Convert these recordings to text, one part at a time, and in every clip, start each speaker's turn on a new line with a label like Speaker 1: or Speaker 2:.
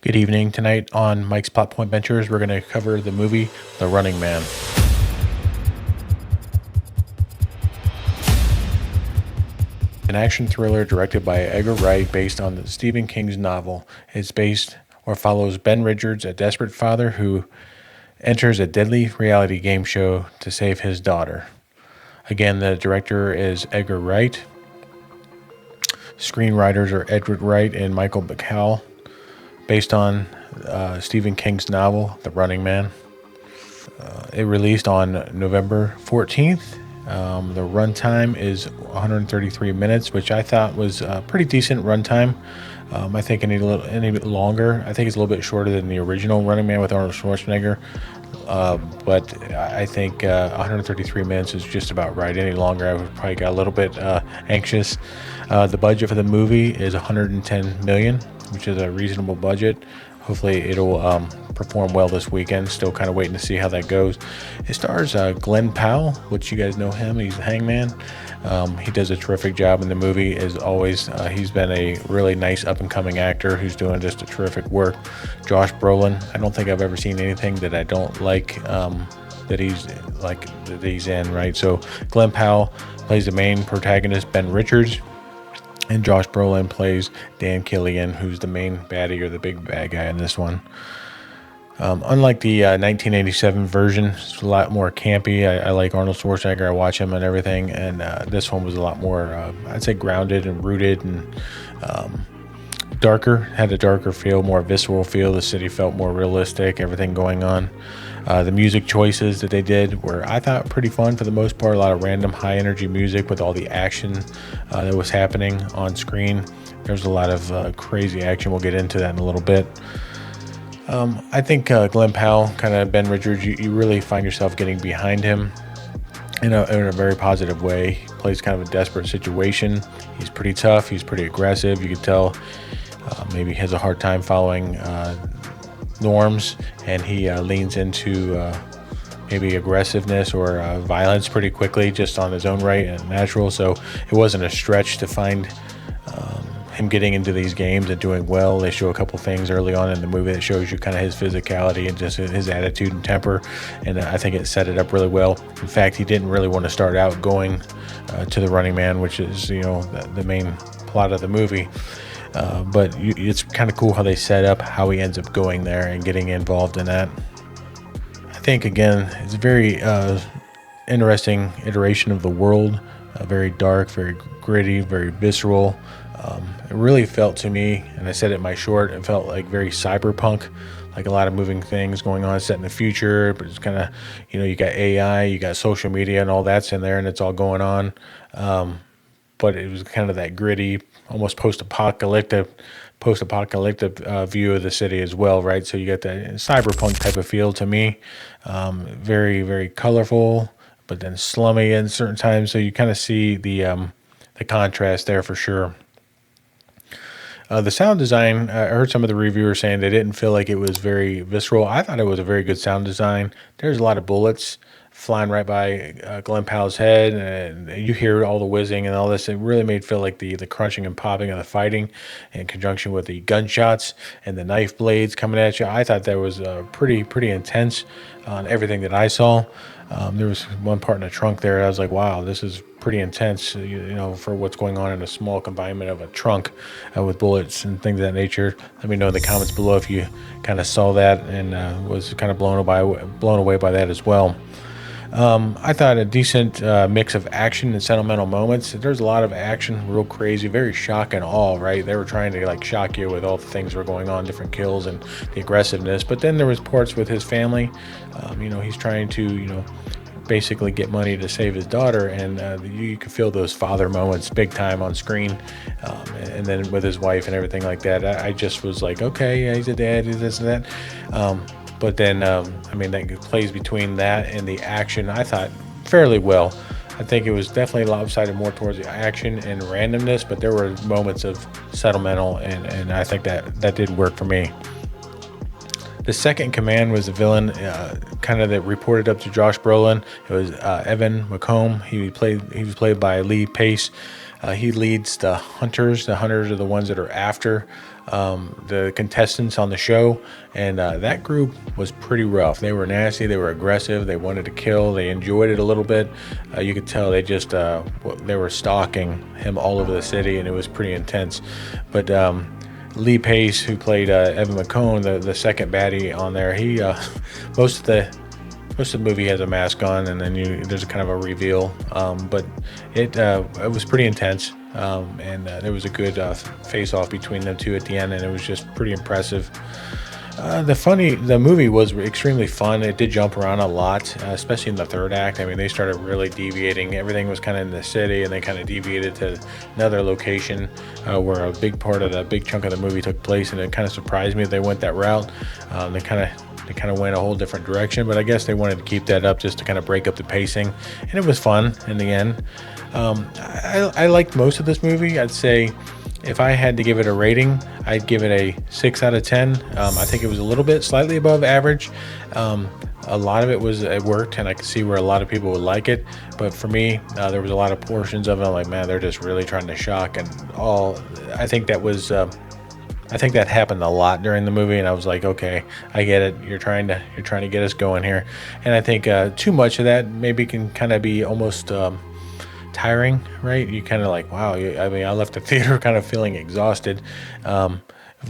Speaker 1: Good evening. Tonight on Mike's Plot Point Ventures, we're going to cover the movie The Running Man. An action thriller directed by Edgar Wright based on the Stephen King's novel. It's based or follows Ben Richards, a desperate father who enters a deadly reality game show to save his daughter. Again, the director is Edgar Wright. Screenwriters are Edward Wright and Michael Bacall, based on Stephen King's novel, The Running Man. It released on November 14th. The runtime is 133 minutes, which I thought was a pretty decent runtime. I think I need any bit longer. I think it's a little bit shorter than the original Running Man with Arnold Schwarzenegger. But I think 133 minutes is just about right. Any longer, I would probably get a little bit anxious. The budget for the movie is 110 million, which is a reasonable budget. Hopefully it'll perform well this weekend. Still kind of waiting to see how that goes. It stars Glenn Powell, which you guys know him. He's the Hangman. He does a terrific job in the movie, as always. He's been a really nice up-and-coming actor who's doing just a terrific work. Josh Brolin, I don't think I've ever seen anything that I don't like that he's in, right? So Glenn Powell plays the main protagonist, Ben Richards. And Josh Brolin plays Dan Killian, who's the main baddie or the big bad guy in this one. Unlike the 1987 version, it's a lot more campy. I like Arnold Schwarzenegger. I watch him and everything. And this one was a lot more, I'd say, grounded and rooted and darker. Had a darker feel, more visceral feel. The city felt more realistic, everything going on. The music choices that they did were, I thought, pretty fun for the most part. A lot of random high-energy music with all the action that was happening on screen. There's a lot of crazy action. We'll get into that in a little bit. I think Glenn Powell, kind of Ben Richards, you really find yourself getting behind him in a very positive way. He plays kind of a desperate situation. He's pretty tough. He's pretty aggressive. You could tell maybe he has a hard time following norms, and he leans into maybe aggressiveness or violence pretty quickly just on his own right and natural. So it wasn't a stretch to find him getting into these games and doing well. They show a couple things early on in the movie that shows you kind of his physicality and just his attitude and temper, and I think it set it up really well. In fact, he didn't really want to start out going to the Running Man, which is the main plot of the movie. But it's kind of cool how they set up how he ends up going there and getting involved in that. I think, again, it's a very interesting iteration of the world, very dark, very gritty, very visceral. It really felt to me, and I said it in my short, it felt like very cyberpunk, like a lot of moving things going on set in the future, but it's kind of, you got AI, you got social media and all that's in there and it's all going on. But it was kind of that gritty, almost post-apocalyptic view of the city as well, right? So you get that cyberpunk type of feel to me. Very, very colorful, but then slummy in certain times. So you kind of see the contrast there for sure. The sound design, I heard some of the reviewers saying they didn't feel like it was very visceral. I thought it was a very good sound design. There's a lot of bullets flying right by Glenn Powell's head, and you hear all the whizzing and all this. It really made feel like the crunching and popping of the fighting in conjunction with the gunshots and the knife blades coming at you. I thought that was pretty intense on everything that I saw. There was one part in the trunk there, I was like, wow, this is pretty intense, for what's going on in a small confinement of a trunk with bullets and things of that nature. Let me know in the comments below if you kind of saw that and was kind of blown away by that as well. I thought a decent mix of action and sentimental moments. There's a lot of action, real crazy, very shock and awe, right? They were trying to shock you with all the things that were going on, different kills and the aggressiveness. But then there was parts with his family. He's trying to, basically get money to save his daughter, and you could feel those father moments big time on screen. And then with his wife and everything like that, I just was like, okay, yeah, he's a dad, he's this and that. But then, that plays between that and the action, I thought, fairly well. I think it was definitely lopsided more towards the action and randomness, but there were moments of sentimental, and I think that did work for me. The second in command was the villain, kind of that reported up to Josh Brolin. It was Evan McComb. He was played by Lee Pace. He leads the hunters. The hunters are the ones that are after the contestants on the show, and that group was pretty rough. They were nasty, they were aggressive, they wanted to kill, they enjoyed it a little bit. You could tell they just they were stalking him all over the city, and it was pretty intense. But Lee Pace, who played Evan McCone, the second baddie on there, he most of the most of the movie has a mask on, and then there's a kind of a reveal. But it was pretty intense, and there was a good face-off between them two at the end, and it was just pretty impressive. The movie was extremely fun. It did jump around a lot, especially in the third act. I mean, they started really deviating. Everything was kind of in the city, and they kind of deviated to another location where a big part of the big chunk of the movie took place. And it kind of surprised me that they went that route. They kind of went a whole different direction, but I guess they wanted to keep that up just to kind of break up the pacing, and it was fun in the end. I liked most of this movie. I'd say if I had to give it a rating, I'd give it a 6 out of 10. I think it was a little bit slightly above average. A lot of it worked, and I could see where a lot of people would like it. But for me, there was a lot of portions of it. I'm like, man, they're just really trying to shock and all. I think that happened a lot during the movie, and I was like, okay, I get it. You're trying to get us going here, and I think too much of that maybe can kind of be almost tiring, right? You kind of like, wow. I mean, I left the theater kind of feeling exhausted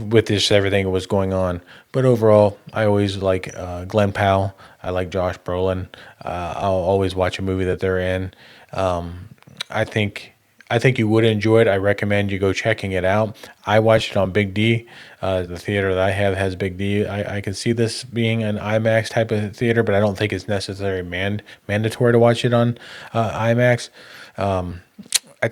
Speaker 1: with this everything that was going on. But overall, I always like Glenn Powell. I like Josh Brolin. I'll always watch a movie that they're in. I think you would enjoy it. I recommend you go checking it out. I watched it on Big D. The theater that I have has Big D. I can see this being an IMAX type of theater, but I don't think it's necessarily mandatory to watch it on IMAX. I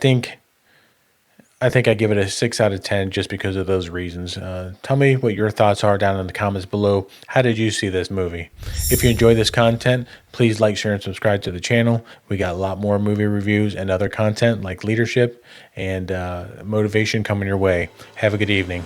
Speaker 1: think I give it a 6 out of 10 just because of those reasons. Tell me what your thoughts are down in the comments below. How did you see this movie? If you enjoy this content, please like, share, and subscribe to the channel. We got a lot more movie reviews and other content like leadership and motivation coming your way. Have a good evening.